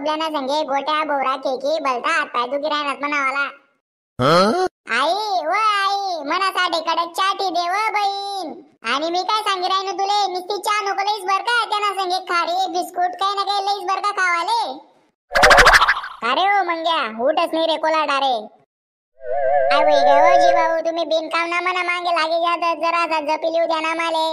आपल्याला संगे गोट्या बोरा केकी बलता हात पाय दुखी राहणार म्हणावाला। आई व आई मनासाठी कडक चाटी दे व बहीण। आणि मी काय सांगी राहिनो तुले निस्ती चहा नको लईस बर का त्यांना संगे खारी बिस्कुट काही ना काही लईस बर का खावाले। अरे ओ मंग्या उठच नाही रे कोलाडा रे। आई वई गे ओ जी भाऊ तुम्ही बिनकाम ना मना मागे लागे जात जरा सा जपिली उद्या ना माले।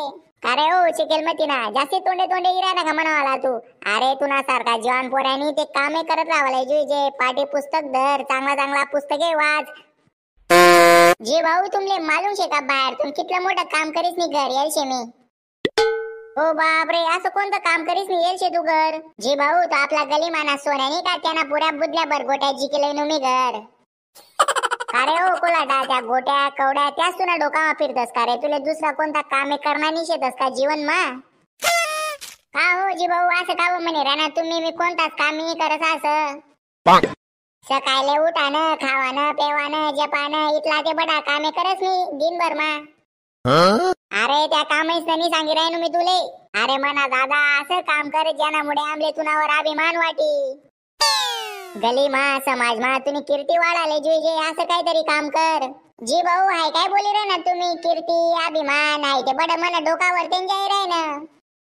अरे ओ चिकेल मती ना जास्ती तोंडे तोंडे इरा ना म्हणावाला तू। अरे तुना सारखा जवान पोरानी ते कामे करत राहावले जे पाठी पुस्तक धर चांगला चांगला पुस्तके वाच। जी भाऊ तुमले मालूम शे का बाहेर तुम कितलं मोठं काम करीस नी घर येल शे मी। ओ बाप रे असं कोणतं काम करीस नी येल शे तू घर। जी भाऊ तो आपला गली माना सोन्यानी का त्याना पुऱ्या बुदल्या भर गोट्या जिकेले नु मी घर। अरे ओ कोलाडा त्या गोट्या कवड्या त्याच तुला डोकामा फिरतस का रे तुले दुसरा कोणता काम करणार नाही शेतस का जीवन मा। का हो जी भाऊ असं का म्हणे राणा तुम्ही मी कोणताच काम नाही करत असं। सकाळले उठानं खावानं पेवानं जपानं इतला ते बडा कामे करस मी दिनभर मा। अरे त्या कामेच नाही सांगी राहिनो मी तुले। अरे मना दादा असं काम कर ज्यानामुळे आमले तुनावर अभिमान वाटी। गली मा समाज मा तुम्ही कीर्ती वाढाले जुईजे असं काहीतरी काम कर। जी भाऊ हाय काय बोली रे ना तुम्ही कीर्ती अभिमान आहे ते बड मन डोकावर त्यांच्या रे ना।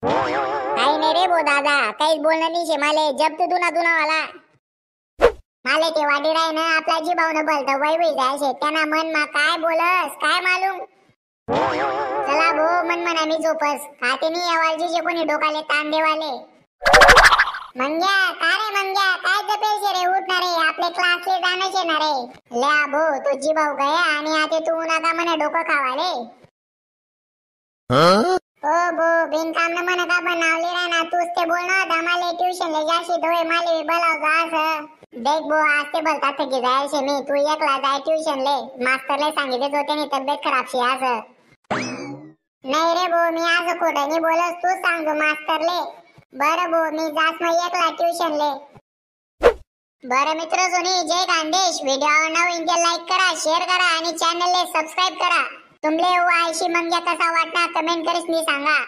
काही नाही रे बो दादा काहीच बोलणं नाही शे माले जब तू दुना दुना वाला। माले ते वाडी राय ना आपला जी भाऊ न बोलतो वै वै जाय शे त्यांना मन मा काय बोलस काय मालूम। चला भो मन मना मी झोपस खाते नाही आवाजी जे कोणी डोकाले ताण देवाले। मंग्या काय रे मंग्या काय जपेल शे रे उठ ना रे आपले क्लासले जाणं शे ना रे। ले भो तो जी भाऊ गया आणि आता तू नका मने डोकं खावाले। ओ बो बिनकाम न मन का बनावले रे ना तूच ते बोलना दमाले ट्यूशन ले जाशी दोय माले बलाव जास। देख बो आज ते बोलता थकी जाय शे मी तू एकला जाय ट्यूशन ले मास्टरले सांगितले होते नी तब्येत खराब शे आज। नाही रे बो मी आज खोटं नाही बोलस तू सांग मास्टरले। बरं बो मी जास मग एकला ट्यूशन ले। बरं मित्र सोनी जय खानदेश व्हिडिओ आवडला तर लाईक करा शेअर करा आणि चॅनल ले सबस्क्राइब करा। तुमले वो आयशी मंग्या कसा वाटना कमेंट करीस मी सांगा।